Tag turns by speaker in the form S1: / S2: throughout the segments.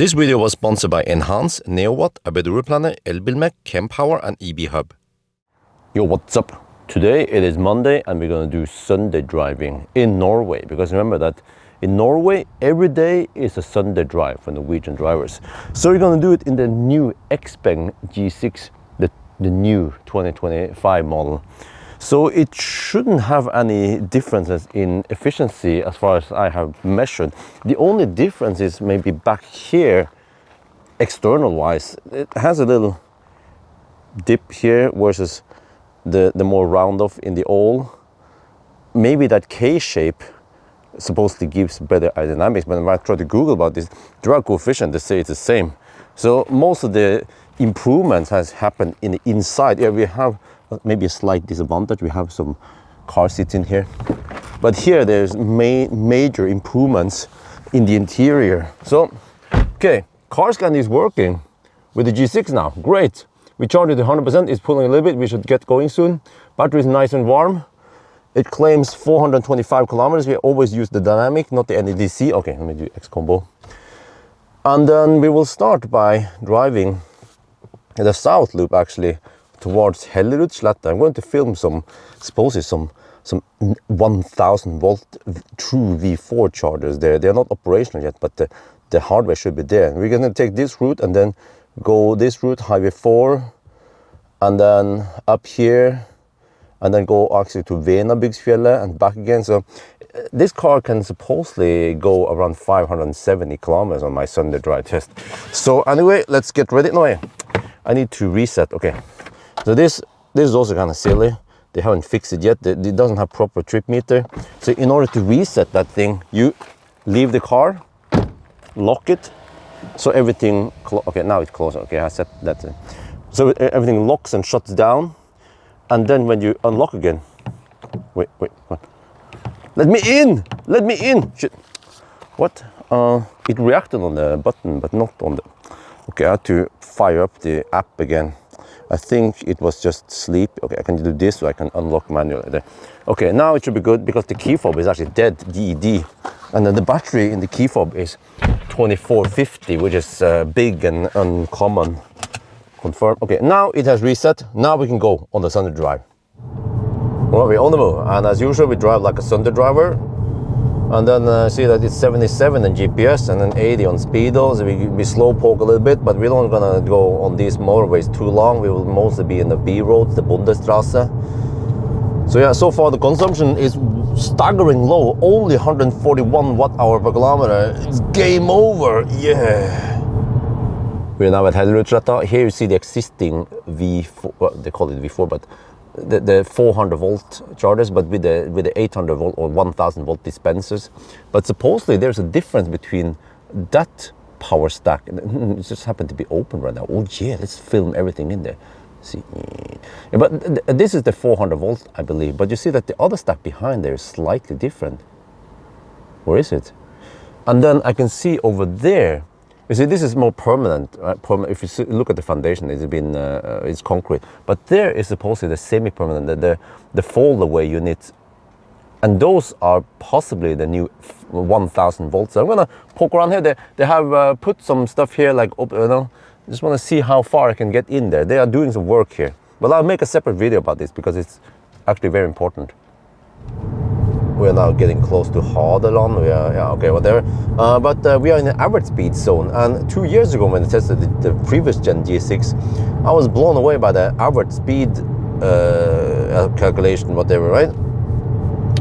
S1: This video was sponsored by Enhance, NeoWatt, ABRP, Elbilmek, Kempower and EB Hub. Yo, what's up? Today it is Monday and we're going to do Sunday driving in Norway, because remember that in Norway every day is a Sunday drive for Norwegian drivers. So we're going to do it in the new Xpeng G6, the new 2025 model. So it shouldn't have any differences in efficiency as far as I have measured. The only difference is maybe back here, external wise. It has a little dip here versus the more round off in the all. Maybe that K shape supposedly gives better aerodynamics, but when I try to Google about this, drag coefficient, they say it's the same. So most of the improvements has happened in the inside. Yeah, we have maybe a slight disadvantage. We have some car seats in here, but here there's major improvements in the interior. So, okay, car scan is working with the G6 now. Great. We charged it to 100%. It's pulling a little bit. We should get going soon. Battery is nice and warm. It claims 425 kilometers. We always use the dynamic, not the NEDC. Okay, let me do X combo. And then we will start by driving the south loop actually towards Hellerudsletta. I'm going to film supposedly some 1000 volt true V4 chargers there. They're not operational yet, but the hardware should be there. We're going to take this route and then go this route, Highway 4, and then up here, and then go actually to Venabygdsfjellet and back again. So this car can supposedly go around 570 kilometers on my Sunday drive test. So anyway, let's get ready. No, I need to reset. Okay, so this is also kind of silly. They haven't fixed it yet. It doesn't have proper trip meter. So in order to reset that thing, you leave the car, lock it, so everything, okay, now it's closed. Okay, I set that. So everything locks and shuts down. And then when you unlock again, wait. Let me in! Shit. What? It reacted on the button, but not on the... Okay, I had to fire up the app again. I think it was just sleep. Okay, I can do this so I can unlock manually. Okay, now it should be good because the key fob is actually dead, DED. And then the battery in the key fob is 2450, which is big and uncommon. Confirm. Okay, now it has reset. Now we can go on the Sunday drive. Well, we're on the move, and as usual, we drive like a Sunday driver. And then see that it's 77 in GPS and then 80 on speedo. So we slow poke a little bit, but we're not gonna go on these motorways too long. We will mostly be in the B roads, the Bundesstraße. So yeah, so far the consumption is staggering low, only 141 watt-hour per kilometer. It's game over, yeah. We're now at Hellerudsletta. Here you see the existing V4, well, they call it V4, but the 400 volt chargers, but with the 800 volt or 1000 volt dispensers. But supposedly there's a difference between that power stack. It just happened to be open right now. Oh yeah, let's film everything in there. See, yeah, but this is the 400 volt, I believe. But you see that the other stack behind there is slightly different. Where is it? And then I can see over there. You see, this is more permanent. Right? If you look at the foundation, it's concrete. But there is supposedly the semi-permanent, the fold-away units, and those are possibly the new 1000 volts. So I'm gonna poke around here. They have put some stuff here, like just want to see how far I can get in there. They are doing some work here, but I'll make a separate video about this because it's actually very important. We're now getting close to Hadeland. Yeah, okay, whatever. But we are in the average speed zone. And 2 years ago, when I tested the previous gen G6, I was blown away by the average speed calculation, whatever, right?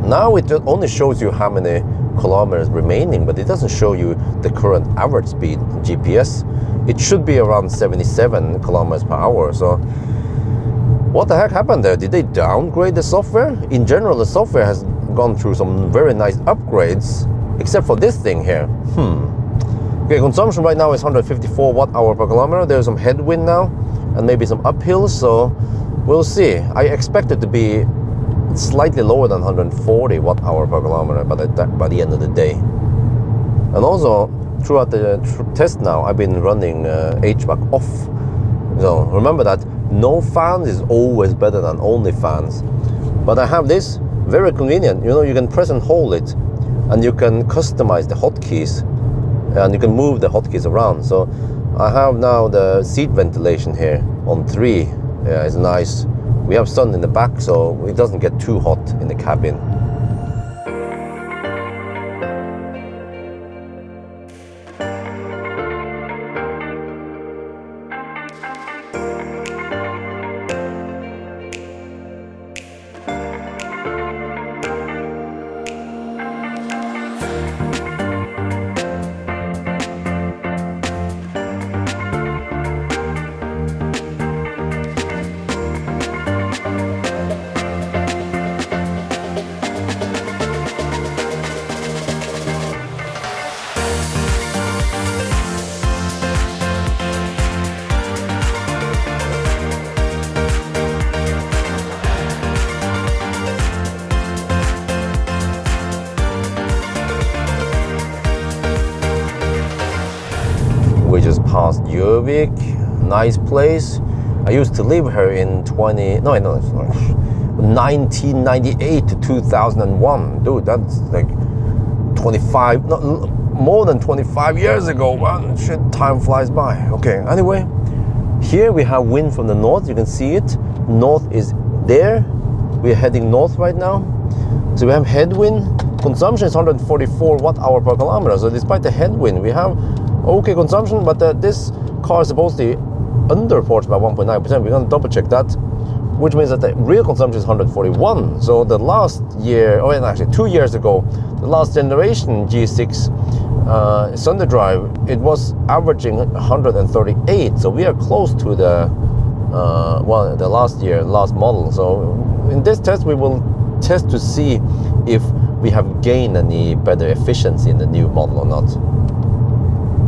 S1: Now it only shows you how many kilometers remaining, but it doesn't show you the current average speed GPS. It should be around 77 kilometers per hour. So what the heck happened there? Did they downgrade the software? In general, the software has gone through some very nice upgrades, except for this thing here. Okay, consumption right now is 154 watt-hour per kilometer. There's some headwind now, and maybe some uphill, so we'll see. I expect it to be slightly lower than 140 watt-hour per kilometer by the end of the day. And also, throughout the test now, I've been running HVAC off. So remember that no fans is always better than only fans. But I have this, very convenient. You know, you can press and hold it, and you can customize the hotkeys and you can move the hotkeys around. So I have now the seat ventilation here on 3. Yeah, it's nice. We have sun in the back, so it doesn't get too hot in the cabin. We just passed Gjøvik, nice place. I used to live here in 1998 to 2001. Dude, that's like 25, no, more than 25 years ago, man. Shit, time flies by. Okay, anyway, here we have wind from the north. You can see it. North is there. We're heading north right now. So we have headwind. Consumption is 144 watt-hour per kilometer. So despite the headwind, we have okay consumption, but this car is supposed to underport by 1.9%. We're gonna double check that, which means that the real consumption is 141. So the last year, oh, and actually 2 years ago, the last generation G6 Sunday drive, it was averaging 138. So we are close to the well, the last model. So in this test, we will test to see if we have gained any better efficiency in the new model or not.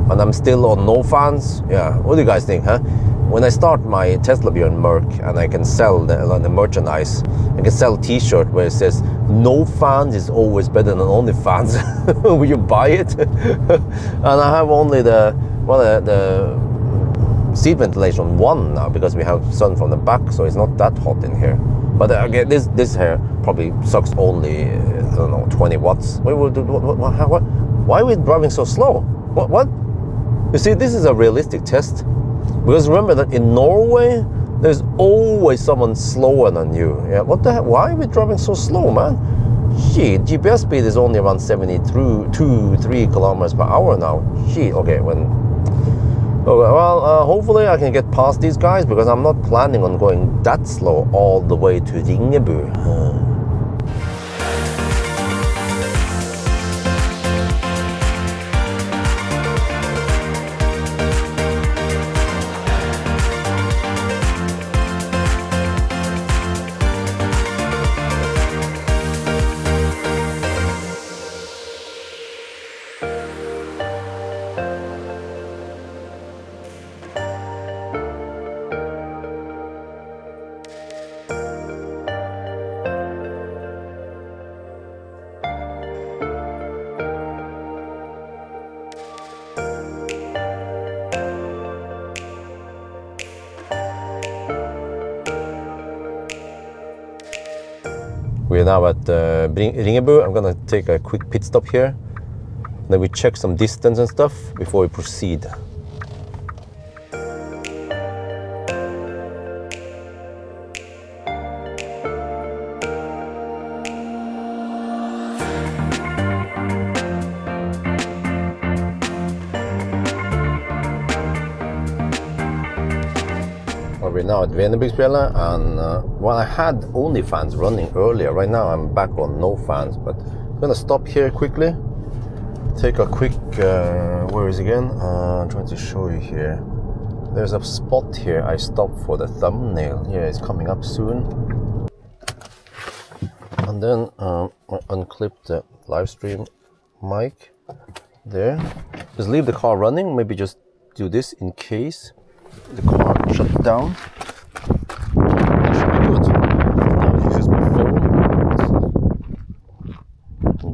S1: And I'm still on no fans. Yeah, what do you guys think, huh? When I start my Teslabjorn merc and I can sell the merchandise, I can sell t-shirt where it says no fans is always better than only fans. Will you buy it? And I have only the seat ventilation 1 now because we have sun from the back, so it's not that hot in here. But again, this here probably sucks only I don't know, 20 watts. Why are we driving so slow? What? You see, this is a realistic test. Because remember that in Norway, there's always someone slower than you. Yeah, what the heck? Why are we driving so slow, man? Shit, GPS speed is only around 3 kilometers per hour now. Shit, okay, well, hopefully I can get past these guys because I'm not planning on going that slow all the way to Ringebu. We're now at Ringebu. I'm gonna take a quick pit stop here. Then we check some distance and stuff before we proceed. We're now at Venebygdsfjellet, and well, I had only fans running earlier. Right now I'm back on no fans, but I'm gonna stop here quickly, take a quick where is it again? I'm trying to show you here. There's a spot here I stopped for the thumbnail. Yeah, it's coming up soon. And then unclip the live stream mic there. Just leave the car running, maybe just do this in case the car shuts down. That should be good. Now this is my phone.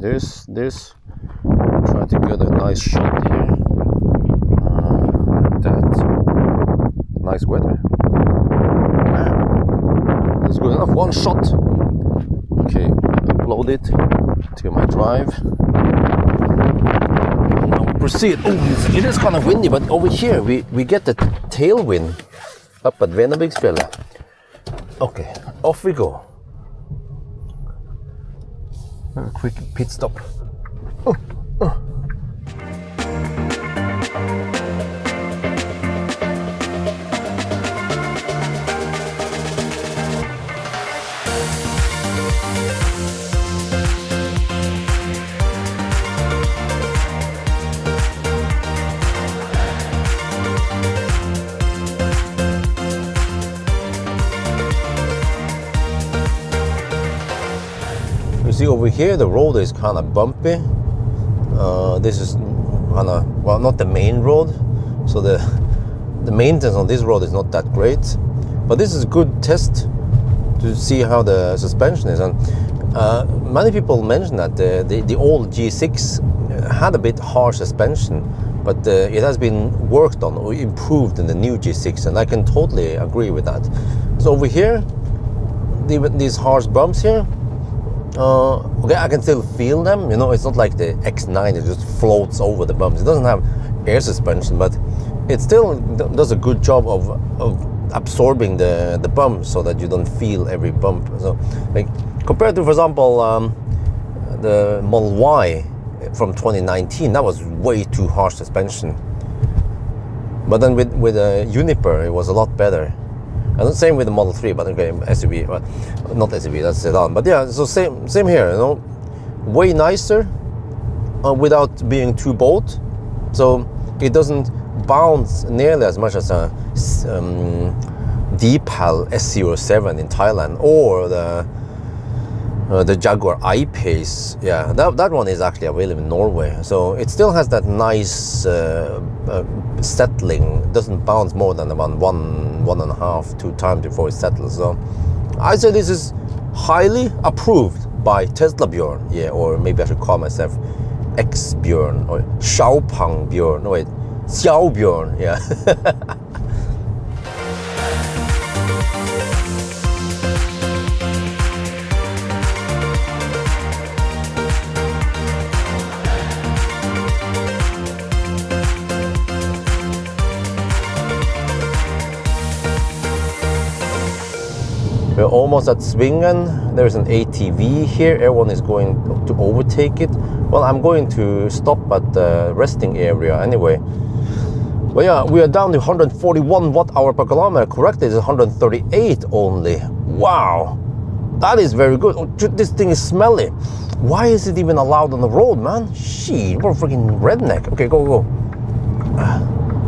S1: This. Try to get a nice shot here. Like that. Nice weather. That's good enough. One shot. Okay, upload it to my drive. Now proceed. Oh, it is kind of windy, but over here we get the tailwind up at Venabigsfjellet. Okay, off we go. A quick pit stop. See over here, the road is kind of bumpy. This is kind of, well, not the main road, so the maintenance on this road is not that great. But this is a good test to see how the suspension is. And many people mention that the old G6 had a bit harsh suspension, but it has been worked on or improved in the new G6, and I can totally agree with that. So over here, these harsh bumps here, okay, I can still feel them. You know, it's not like the X9, it just floats over the bumps. It doesn't have air suspension, but it still does a good job of absorbing the bumps so that you don't feel every bump. So, like, compared to, for example, the Model Y from 2019, that was way too harsh suspension. But then with a Uniper, it was a lot better. And the same with the Model 3, but okay, SUV, but not SUV, that's sedan. But yeah, so same here, you know, way nicer without being too bold. So it doesn't bounce nearly as much as a Deepal S07 in Thailand or the Jaguar I-Pace. Yeah, that one is actually available in Norway. So it still has that nice settling. It doesn't bounce more than about 1.5, 2 times before it settles. So I say this is highly approved by Teslabjorn. Yeah, or maybe I should call myself Bjorn or Bjorn. No wait, Bjorn. Yeah. We're almost at Svingen. There's an ATV here. Everyone is going to overtake it. Well, I'm going to stop at the resting area anyway. But yeah, we are down to 141 watt-hour per kilometer. Correct, it's 138 only. Wow, that is very good. Oh, this thing is smelly. Why is it even allowed on the road, man? Shit, we're freaking redneck. Okay, go.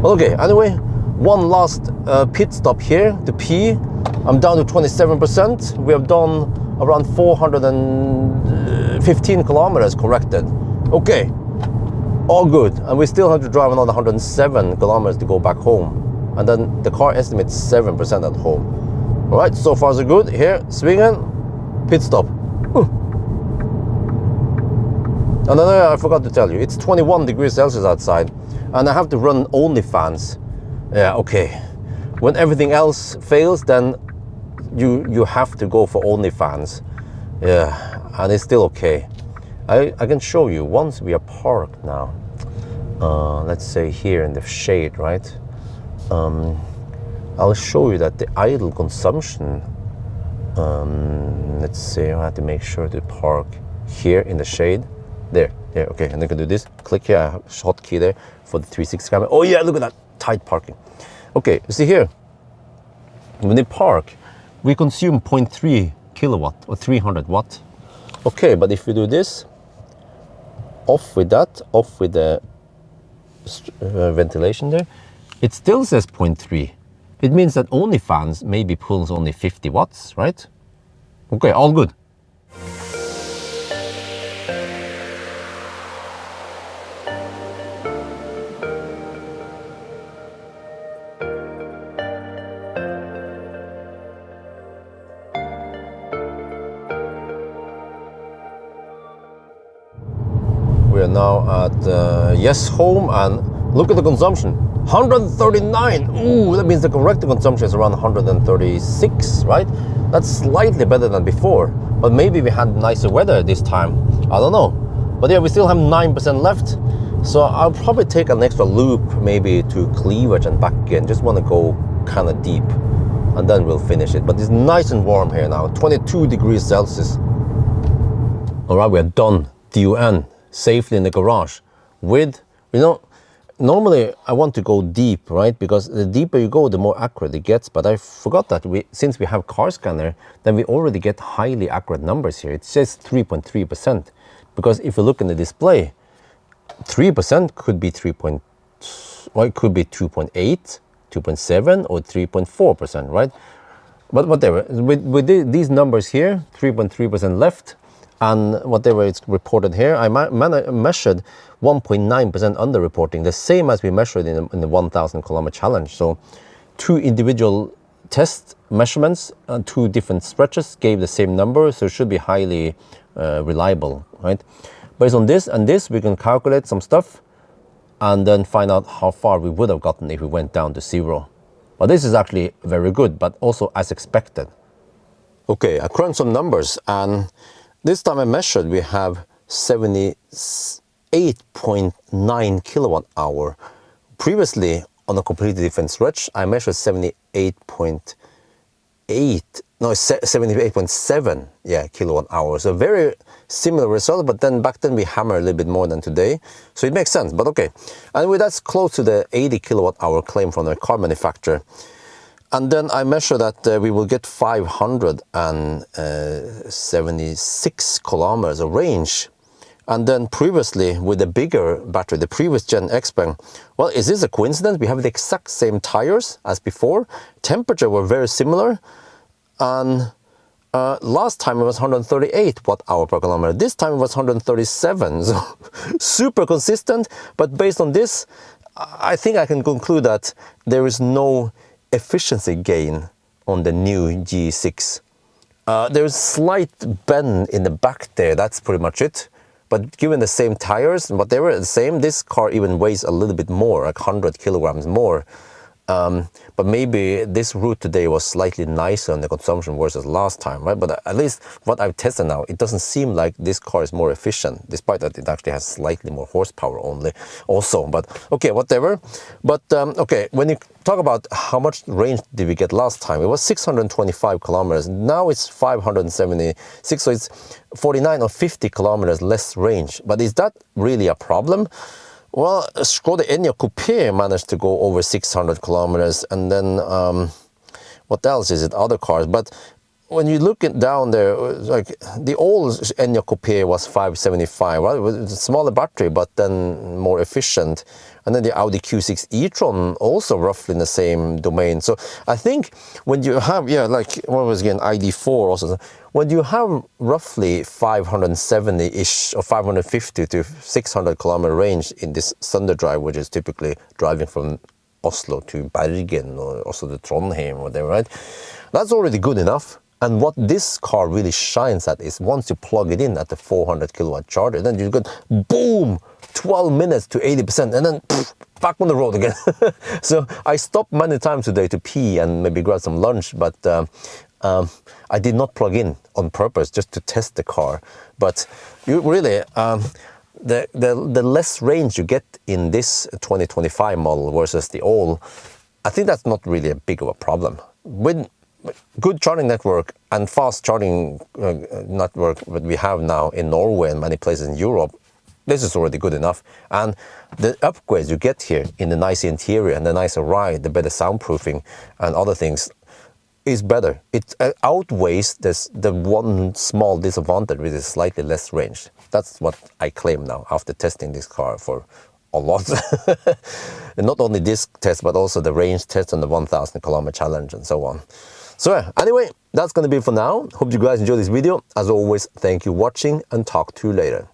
S1: Okay, anyway, one last pit stop here to pee. I'm down to 27%. We have done around 415 kilometers corrected. Okay, all good. And we still have to drive another 107 kilometers to go back home. And then the car estimates 7% at home. All right, so far so good. Here, Svingen, pit stop. And then I forgot to tell you, it's 21 degrees Celsius outside. And I have to run only fans. Yeah, okay. When everything else fails, then you have to go for OnlyFans. Yeah, and it's still okay. I can show you once we are parked now. Let's say here in the shade, right? I'll show you that the idle consumption. Let's say I have to make sure to park here in the shade. There, okay, and I can do this. Click here, I have a hotkey there for the 360 camera. Oh yeah, look at that, tight parking. Okay, you see here, when they park, we consume 0.3 kilowatt or 300 watt. Okay, but if we do this, off with that, off with the ventilation there, it still says 0.3. It means that OnlyFans maybe pulls only 50 watts, right? Okay, all good. We are now at Yes Home, and look at the consumption, 139. Ooh, that means the correct consumption is around 136, right? That's slightly better than before, but maybe we had nicer weather this time. I don't know. But yeah, we still have 9% left. So I'll probably take an extra loop maybe to Cleavage and back again. Just want to go kind of deep and then we'll finish it. But it's nice and warm here now, 22 degrees Celsius. All right, we're done, DUN, safely in the garage with, you know, normally I want to go deep, right? Because the deeper you go, the more accurate it gets. But I forgot that since we have car scanner, then we already get highly accurate numbers here. It says 3.3%. Because if you look in the display, 3% could be well, it could be 2.8, 2.7 or 3.4%, right? But whatever, with these numbers here, 3.3% left, and whatever it's reported here, I measured 1.9% underreporting, the same as we measured in the 1,000 kilometer challenge. So 2 individual test measurements and 2 different stretches gave the same number, so it should be highly reliable, right? Based on this and this, we can calculate some stuff and then find out how far we would have gotten if we went down to 0. But this is actually very good, but also as expected. Okay, I crunched some numbers, and this time I measured, we have 78.9 kilowatt hour. Previously, on a completely different stretch, I measured 78.7 kilowatt hours. So very similar result, but then back then we hammered a little bit more than today, so it makes sense. But okay, anyway, that's close to the 80 kilowatt hour claim from the car manufacturer. And then I measure that we will get 576 kilometers of range. And then previously with the bigger battery, the previous gen Xpeng, well, is this a coincidence? We have the exact same tires as before. Temperature were very similar. And last time it was 138 watt hour per kilometer. This time it was 137. So super consistent. But based on this, I think I can conclude that there is no efficiency gain on the new G6. There's slight bend in the back there. That's pretty much it. But given the same tires, but they were the same, this car even weighs a little bit more, like 100 kilograms more. But maybe this route today was slightly nicer on the consumption versus last time, right? But at least what I've tested now, it doesn't seem like this car is more efficient, despite that it actually has slightly more horsepower only also. But okay, whatever. But okay, when you talk about how much range did we get last time, it was 625 kilometers. Now it's 576, so it's 49 or 50 kilometers less range. But is that really a problem? Well, Skoda Enyaq Coupe managed to go over 600 kilometers, and then what else is it? Other cars. But when you look down there, like the old Enyaq Coupe was 575, right? It was a smaller battery, but then more efficient. And then the Audi Q6 e-tron also roughly in the same domain. So I think when you have, like what was again, ID4 also, when you have roughly 570-ish or 550 to 600 kilometer range in this Sunday drive, which is typically driving from Oslo to Bergen or also to Trondheim or whatever, right? That's already good enough. And what this car really shines at is once you plug it in at the 400 kilowatt charger, then you get boom, 12 minutes to 80%, and then back on the road again. So I stopped many times today to pee and maybe grab some lunch, but I did not plug in on purpose just to test the car. But you really, the less range you get in this 2025 model versus the old, I think that's not really a big of a problem. With good charging network and fast charging network that we have now in Norway and many places in Europe, this is already good enough. And the upgrades you get here in the nice interior and the nicer ride, the better soundproofing and other things is better. It outweighs the one small disadvantage, which is slightly less range. That's what I claim now after testing this car for a lot. And not only this test, but also the range test and the 1,000 kilometer challenge and so on. So anyway, that's going to be it for now. Hope you guys enjoyed this video. As always, thank you for watching and talk to you later.